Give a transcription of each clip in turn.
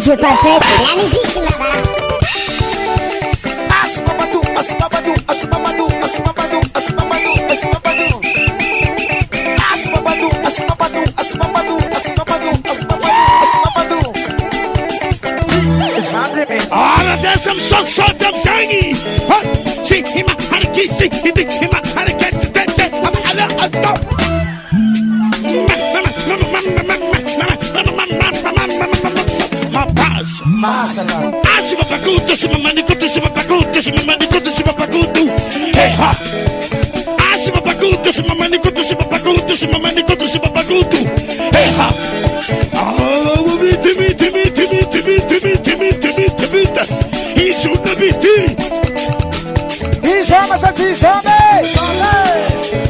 DJ Perfetto, la musique là-bas. Asmabadu, asmabadu, asmabadu, asmabadu, asmabadu, asmabadu. Asmabadu, asmabadu, asmabadu, asmabadu, asmabadu, asmabadu. Olha, desce só dem sangue. Sim, rima, haraki, sim, rima, haraki, Massa, Asima baguto, sima manicuto, sima baguto, sima manicuto, sima baguto. Hey ha! Asima baguto, sima manicuto, sima baguto, sima manicuto, sima baguto. Hey ha! Oh, miti. Isso não miti. Isso é uma satisfação.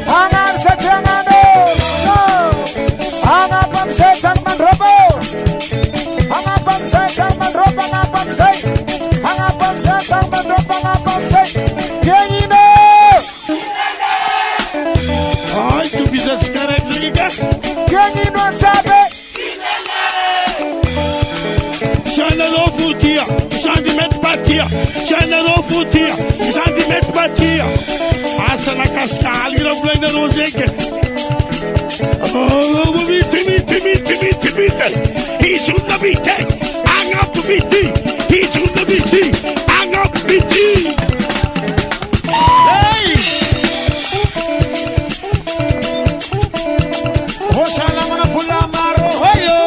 Anan sajanado. Anapam setan manrobo. Anapam setan manrobo, anapam say. Anapam setan manrobo, anapam say. Genino. Ai, tu fizesse careca liga. Genino sabe. Chanelou futia, Chandimet batia, Chanelou futia, Chandimet batia. Passa na cascalha, não plena no jeque. Oh, miti. Isso não miti. Angap miti. Isso não miti. Angap miti. Hey! Rosala mana pula maro. Hoyo.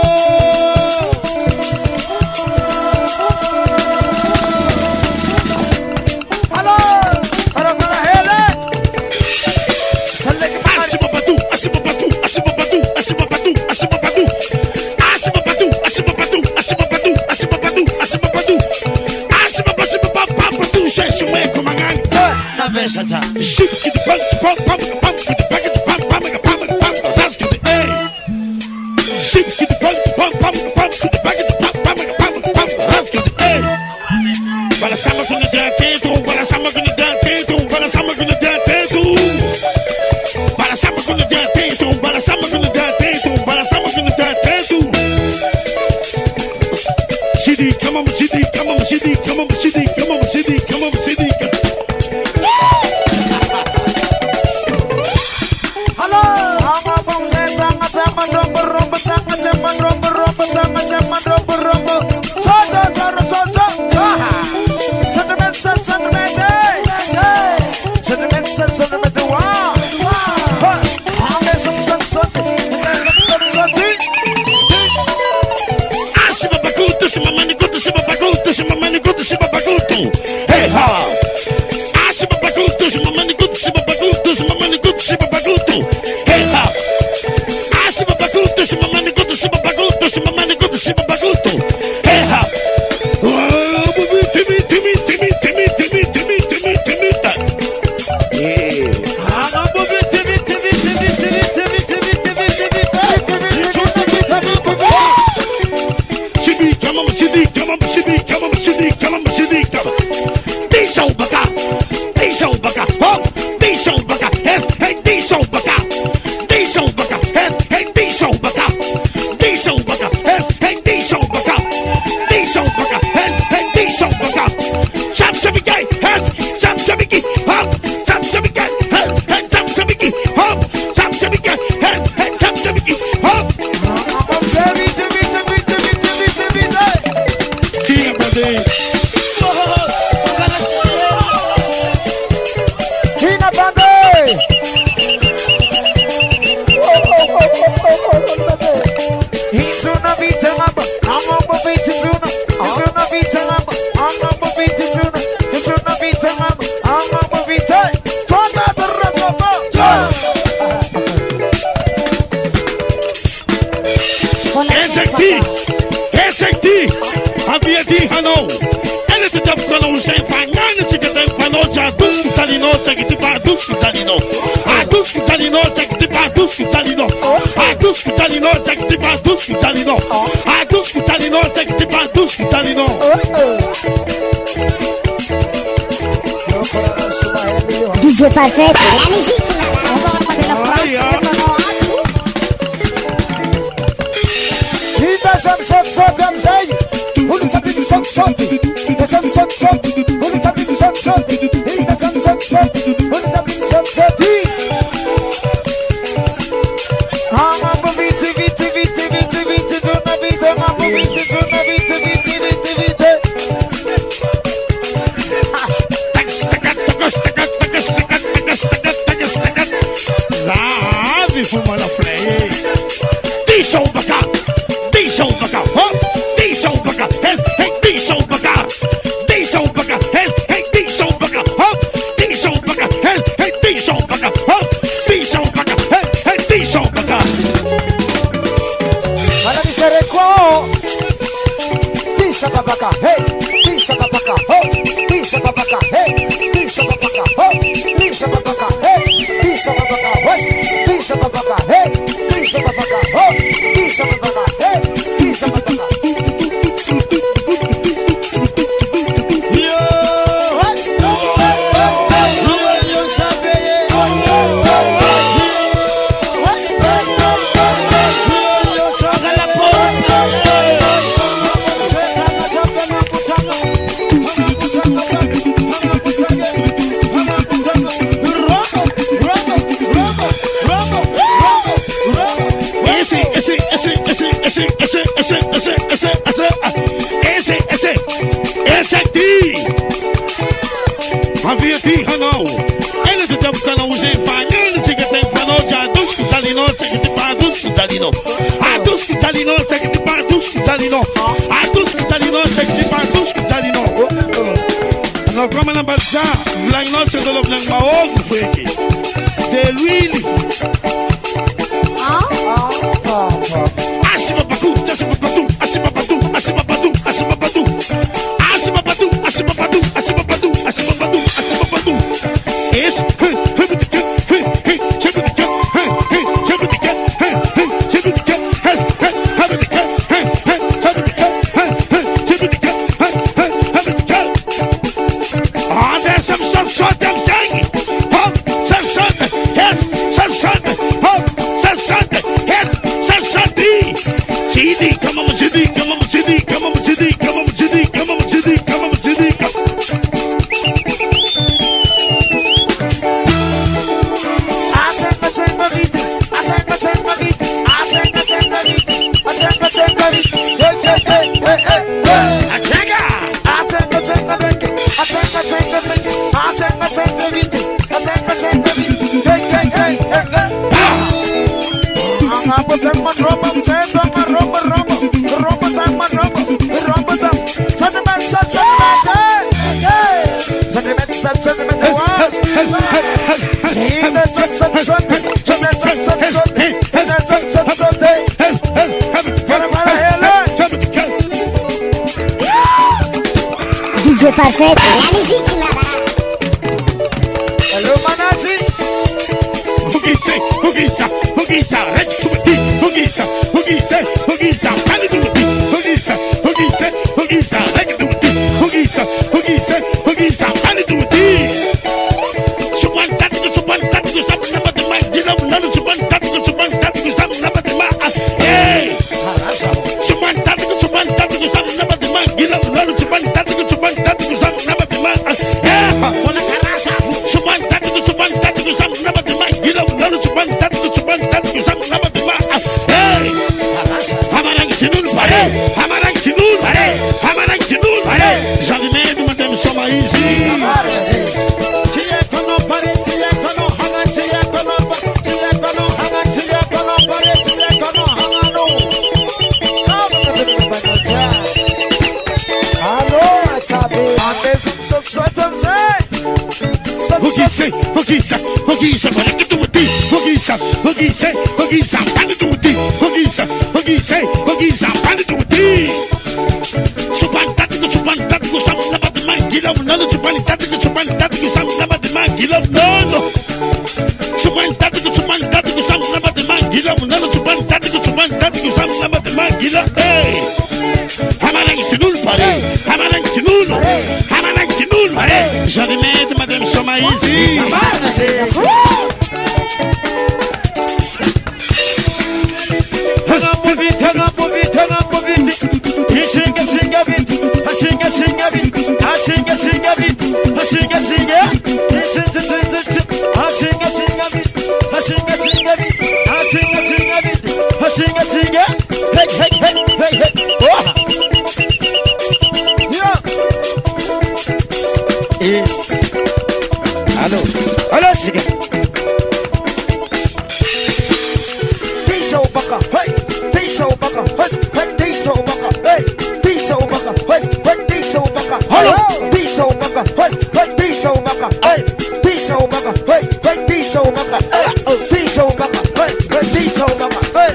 Hello. Para hele. Salle Asibabadu. Jesus, man, come on. na vesata. Shoot to the pump, to the back, to the pump, that's to the A. Shoot to the pump, to the back, to the pump, that's to the A. Para sama gonna dance, para sama gonna dance, para sama gonna dance. Para sama gonna dance, para sama gonna dance, para sama gonna dance. CD, come on, CD, come on, CD, come on, CD, come on, CD, come on, CD. Hey ha! Asima baguto, mamani guto, sima baguto, mamani guto, sima baguto. Hey ha! Asima baguto, mamani guto, sima baguto, mamani guto, sima baguto. Hey ha! Esse aqui, havia de Hanou. Ele te deu para não ser panano, se quiser para não já dos talino, que te para dos talino. A dos talino, que te para dos talino. A dos talino, que te para dos talino. A dos talino, que te para dos talino. parfait, la musique qui m'adore. Fuma na play. Deixa o bacá, deixa o bacá, deixa o bacá, deixa o bacá, deixa o bacá, deixa o bacá, deixa o bacá, deixa o bacá, deixa o bacá, deixa o bacá. Para de ser qual? Deixa o bacá, deixa o bacá, deixa o bacá, deixa o bacá, deixa o bacá, deixa o bacá, deixa o bacá, deixa babaca, hey, deixa babaca, oh, deixa babaca, hey, deixa babaca. Esse aqui, havia aqui, não. Ele te deu canal, o gente vai, ele te tem canal, já dos que tá ali, não, sei que te pá, dos que tá ali, não. A dos que tá ali, não, sei que te pá, dos que tá ali, não. A dos que tá ali, não, sei que te pá, dos que tá ali, não. Não, como na baixa, blanc, não, sei que eu blanc, mas outro foi aqui. De Luili. Acima pra tu, acima pra tu, acima pra tu, acima pra tu, acima pra tu. Acima pra tu, acima pra tu, acima pra tu, acima pra tu, acima pra tu. Esse, DJ parfait, la musique qui m'adore. Hello, Manazi. Hugisa, red chubati, Hugisa, kali duti, Hugisa, red duti, Hugisa, kali duti. Suban tatu, sabu nama tema, gila bunadu suban tatu, sabu nama tema. Hey, suban tatu, sabu nama tema, gila bunadu suban tatu, sabu nama tema. Hey, wana karasa, suban tatu, sabu nama tema, gila bunadu suban tatu, sabu nama tema. Hey, amarang sinun pare, jadi medo mandem soma isi. Hugisa, para que tu mati, Hugisa, para tu mati, Hugisa, para tu mati. Suban tatu, sabu nama tema, gila bunadu suban tatu, sabu nama tema, gila bunadu. Suban tatu, sabu nama tema, gila bunadu suban tatu, sabu nama tema, gila. Hey, amarang sinul pare, jadi medo mandem soma. chama Easy. Hang up with it, hang up with it, hang up with it. You sing a bit, I sing a bit, I sing a bit, I sing a bit, I sing a bit, I sing a bit, I sing a bit, I sing a bit, hey, hey, hey, hey, hey, oh! Yeah! Hello, hello, sing it! Piso baka, hey, piso baka, hey, piso baka, hey, piso baka, hey, piso baka, Hello. piso baka, hey, piso baka, hey, piso baka, hey, piso baka, piso baka, hey, piso baka, hey.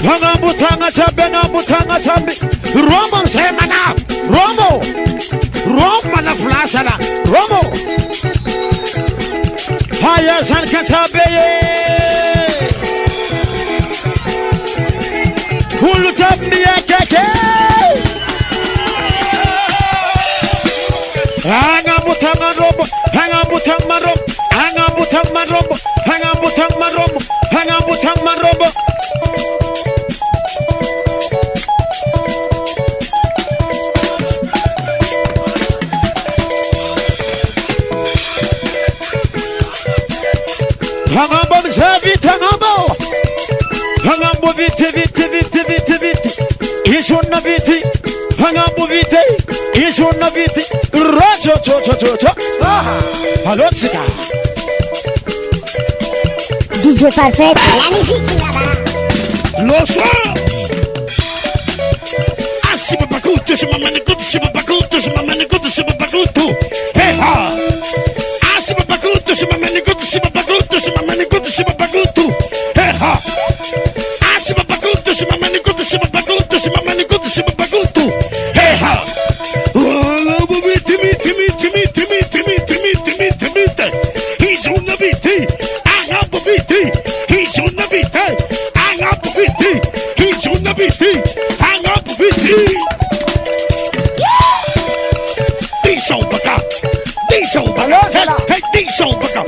Hangambutanga chabe, Romo semana, Romo la flasala, Romo. Haya san katabe, Hulu tabi keke. Hangambutanga Romo, hangambutanga Romo, hangambutanga Romo, hangambutanga Romo, hangambutanga Romo. Hangambo mshavita hangambo, hangambo viti. Ishuna viti, hangambo viti, ishuna viti. Rocho. Allô, Tsika. DJ Parfait, la musique là-bas. Lo so. Asiba bakutu, shima manikutu, shima bakutu, shima manikutu, shima bakutu. Hey ha. Asiba bakutu, shima manikutu, shima bakutu, shima manikutu, shima bakutu. Hey ha. Asiba bakutu, shima manikutu, shima bakutu, shima manikutu, shima bakutu. Hey ha. He's on the beat. I have the beat. He's on the beat. I have the beat. He's on the beat. I have the beat. Diesel baka. Hey, diesel baka.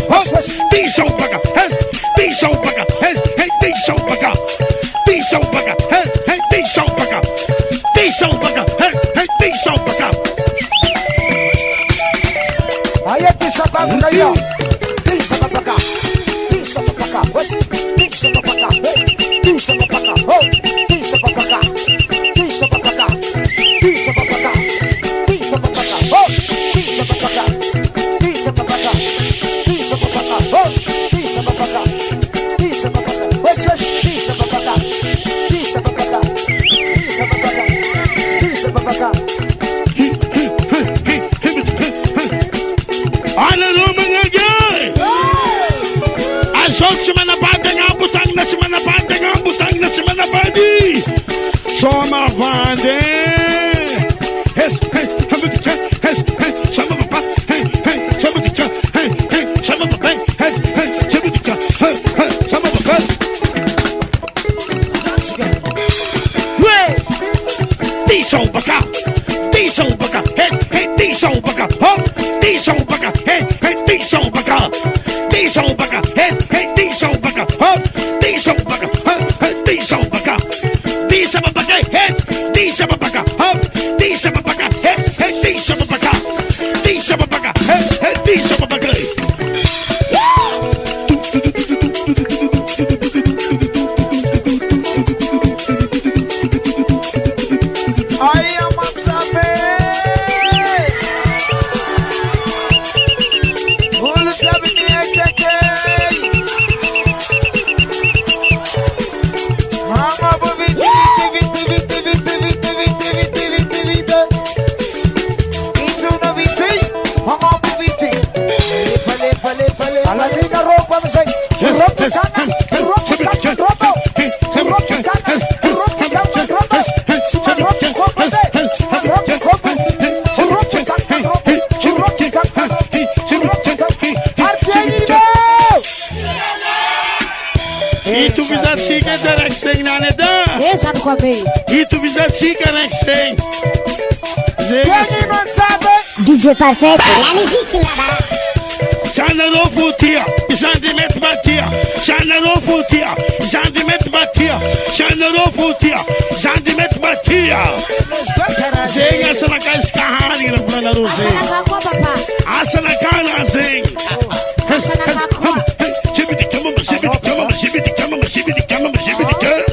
Diesel baka. Hey, diesel baka. Hey, diesel baka. Diesel baka. Hey, diesel baka. Diesel baka. Hey, diesel baka. Aye, pisa baka yo. Pisa baka. Pisa baka. What's pisa baka? Hey, pisa baka. Oh, pisa baka. Pisa baka. Pisa baka. Pisa baka. Oh, pisa baka. Pisa baka. Pisa baka. Oh, pisa baka. Pisa baka. What's pisa baka? Pisa baka. Pisa baka. Pisa baka. Hallelujah, mga gay! Asol si manapate nga butang na si manapate nga butang na si manapati! So mapate! Hes, hey, hamutika, hes, hey, sama papa, hey, samutika, hey, sama papa, hey, samutika, hey, sama papa! Hey! Diesel baka! Diesel baka! Hey, diesel baka! Oh! Diesel baka! Hey, diesel baka! Diesel baka! Hey, diesel baka! Oh! Diesel baka! Hey, diesel baka! Diesel baka! Hey, diesel baka! Oh! Diesel baka! Hey, diesel baka! Diesel baka! Hey, diesel baka! I am Sabe. Hulu sabi ni keke. Mama bubi viti. Itu na viti. Mama bubi viti. Pale. Alatina ropa me say. Ropa kana. Itu bisa sika direct sing naneda. Essa no começo. Itu bisa sika direct sing. Quem não sabe? DJ Perfetto. La musique là-bas. Chanelo Futia, Jandimet Batia, Chanelo Futia, Jandimet Batia, Chanelo Futia, Jandimet Batia. Zenga sana kaskahani na kuna ruze. Asana kana zeng. Shibidi kama, shibidi kama, shibidi kama, shibidi kama, shibidi kama.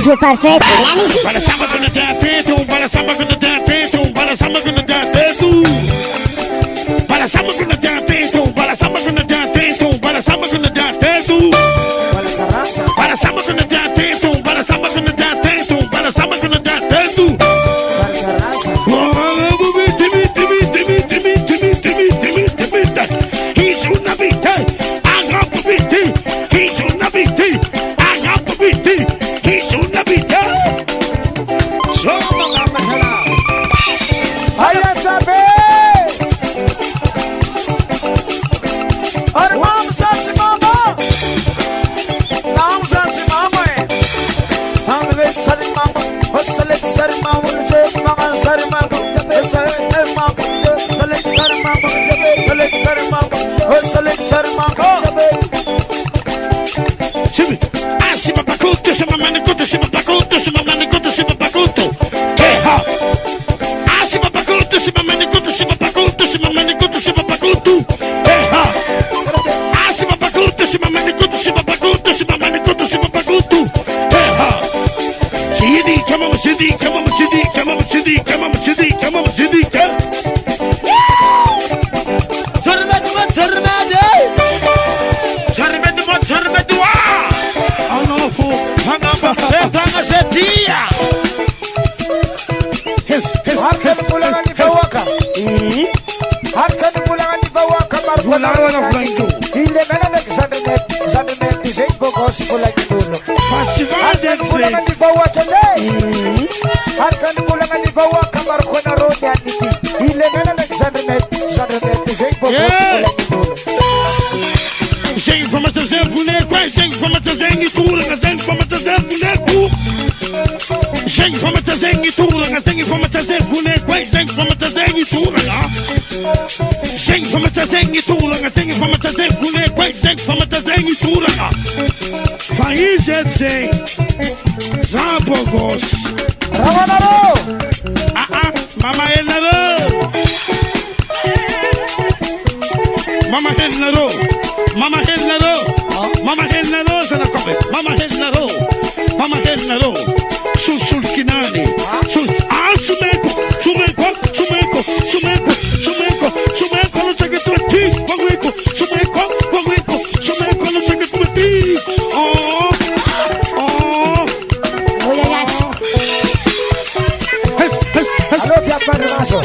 DJ Perfetto. La musique. Para samba quando der atento, para samba quando der atento, para samba quando der atento. Para samba quando der atento, para samba quando der atento, para samba quando der atento. Alawan of Lango. Ile mena nag-examinet design ko gospel like dulo. Festival Akan kulangan di bawah kelay. Akan kulangan di bawah kamar ko na ron yan iti. Ile mena nag-examinet design ko gospel like dulo. Zeng van met de zelf boneco, zeng van met de zengi toeren, zeng van met de zelf boneco. Zeng van met de zengi toeren, zeng van met de zelf boneco, zeng van met de zengi toeren. Zeng van met de zengi toeren, zeng van met de zelf boneco, zeng van met de zengi toeren. Van hier zet zeng, Zabogos. Ramanaro! Mama Helnaro. Mama Helnaro. Mama Helnaro, Mama Helnaro, sana kope. Mama Helnaro, Mama Helnaro. Sul kinani, sumeko, no sé qué tú ti, sumeko, no sé qué tú ti. Oh. Oye, yes. Ano kaya pa rimaso?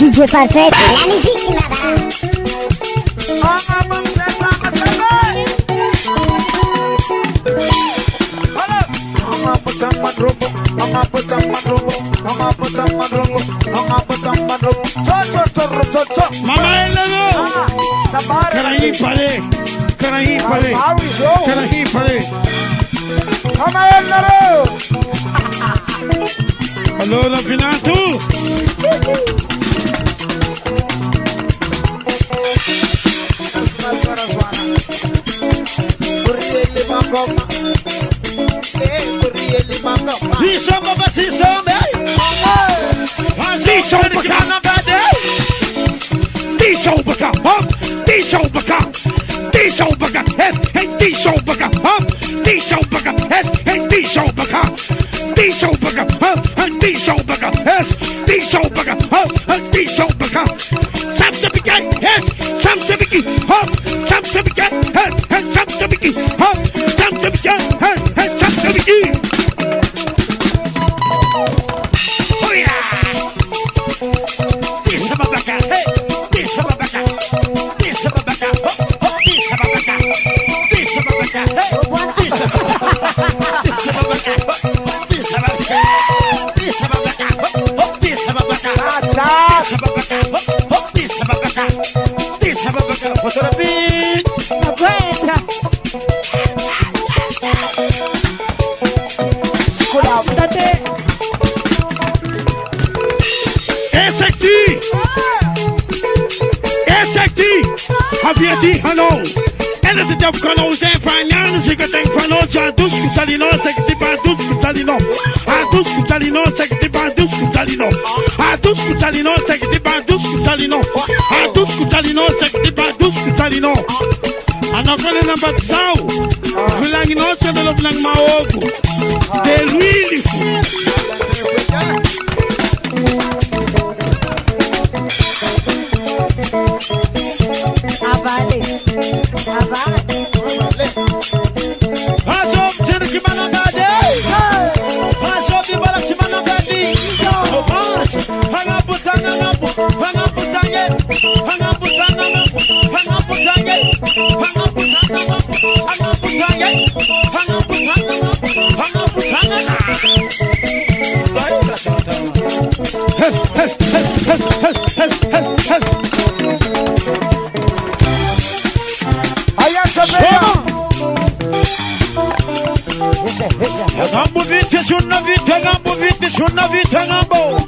DJ Parfait, la musique là-bas. Mama Helnaro. Karahipale. Mama Helnaro. Allora Pinato. Havia di hallo. En het is kan ons zijn van Jan, dus ik denk van ons, ja, dus kutalino, zeg die ba, dus kutalino. Dus kutalino, zeg die ba, dus kutalino. Dus kutalino, zeg die ba, dus kutalino. Dus kutalino, zeg die ba, dus kutalino. En dan kan je naar wat zou. We lang nooit zijn op lang maar ook. De really. Avale. Hazop, tira que manangade. Hazop di bala que manangade. Hanga putanga, hanga putange. Deixa ver. Gambo vite, shunna vite, gambo vite, shunna vite, gambo.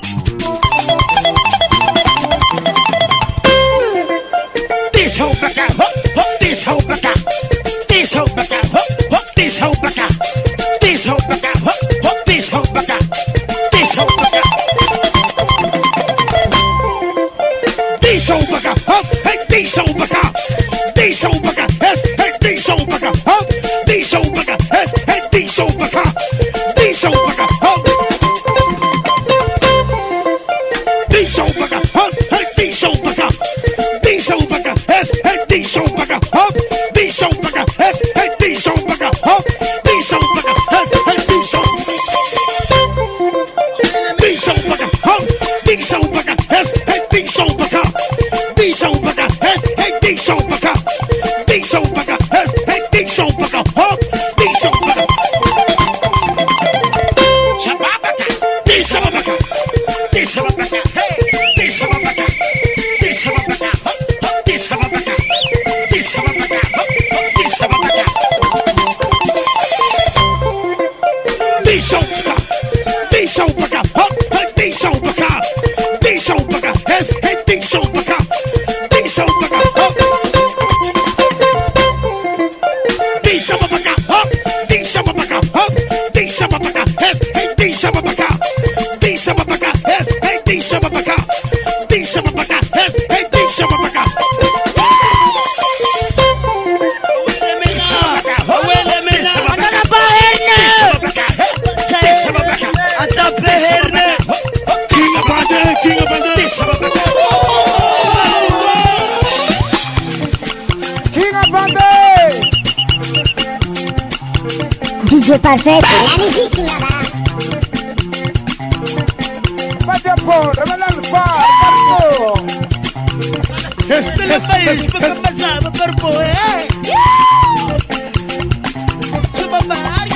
This hoe back out, this hoe back out, this hoe back out, this hoe back out, this hoe back out, this hoe back out, this hoe back out. This hoe back out, hey, this hoe back out, this hoe back out, hey, this hoe back out, this hoe back out, hey, this hoe back out, this hoe back out, this hoe back out, hey, this hoe back out, this hoe back out, hey, this hoe back out, this hoe back out, hey, this hoe back out, this hoe back out, hey, this hoe. This hoe back out, this hoe back out, hey, this hoe back out, this hoe back out, hey, this hoe back out, this hoe back out, hey, this hoe back out, this hoe back out. Chababaka, this hoe back out, this hoe back out, hey, this hoe back out, this hoe back out, this hoe back out, this hoe back out, this hoe back out. This hoe back out, this hoe back out, hey, this hoe back out, this hoe back out, hey, this hoe back out, this hoe back out. This hoe back out, this hoe back out, this hoe back out, hey, this hoe back out, this hoe back out, hey, this hoe back out, this hoe back out, hey, this hoe back out. DJ Parfait, la musique là-bas. Pas de pont, révèle le phare, partout. Pelo país, porque passava por boé. Suba barra,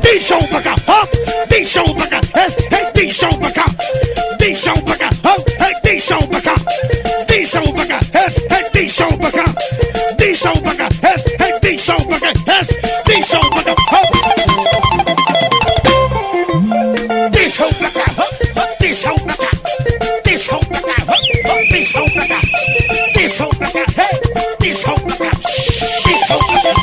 This show back up, this show back up, hey, this show back up, this show back up, hey, this show back up, this show back up, hey, this show back up, this show back up, hey, this show back up, this show back up. This show back up, this show back up, this show back up, this show back up, this show back up, hey, this show back up, this show back up.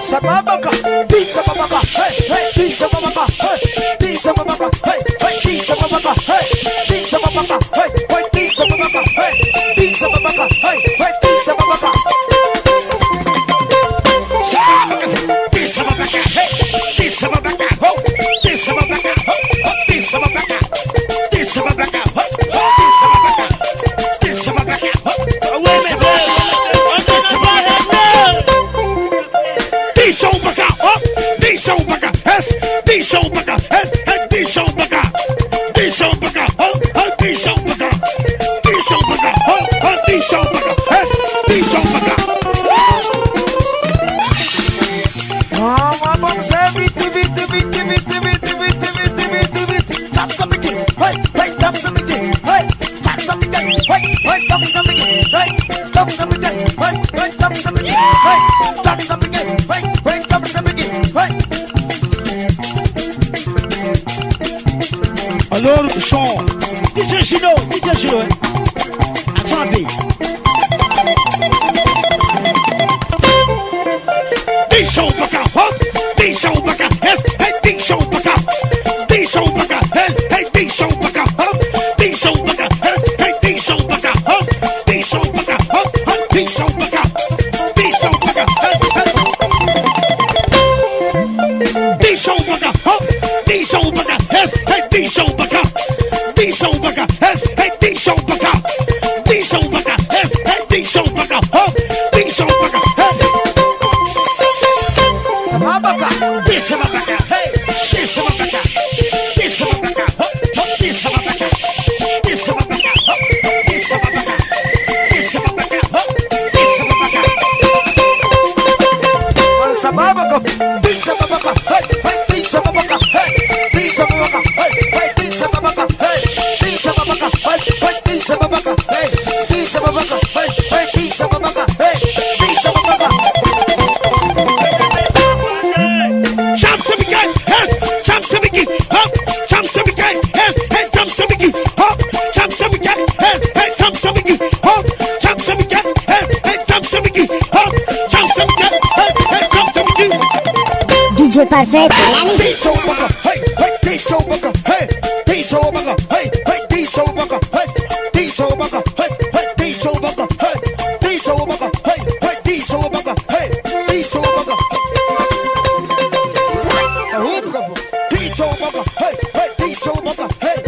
Sababaka, pizza babaka, hey, hey, pizza babaka, hey, pizza babaka, hey, hey, pizza babaka, hey, pizza babaka, hey, hey, pizza babaka, hey, pizza babaka, hey, hey, pizza babaka. Pizza babaka, hey, pizza babaka, oh, pizza babaka, oh, pizza babaka, pizza babaka, oh, pizza babaka, pizza babaka, oh, wait a minute, this show back up, this show back up, this show back up, this show back up, this show back up, oh, this show back up, this show back up, oh, this show back up, this show back up. Vamos ser vite, tap something, hey, hey, tap something, hey, tap something, hey, hey, tap something, hey, tap something, hey, hey, tap something, hey, tap something, hey, hey, tap something, hey. Alors, son, DJ Gino, attendez. This show back up, this show back up, hey, this show back up, this show back up, hey, this show back up, this show back up, hey, this show back up, this show back up, this show back up, this show back up, this show back up, this show back up, hey, this show back up, this show back up, hey, this show back up, this show back up, hey, this show back up, this show back up. Sababaka, This is my back, hey, this is my back, this is my back, this is my back, this is my back, this is my back, this is my back, this is my back. Sababaka, pizza babaka, hey, hey, pizza babaka, hey, pizza babaka, hey, hey, pizza babaka, hey, pizza babaka, hey. perfeito. DJ Obaga, hey, hey, DJ Obaga, hey, DJ Obaga, hey, hey, DJ Obaga, hey, DJ Obaga, hey, hey, DJ Obaga, hey, DJ Obaga, hey, hey, DJ Obaga, hey, DJ Obaga. DJ Obaga, hey, hey, DJ Obaga, hey,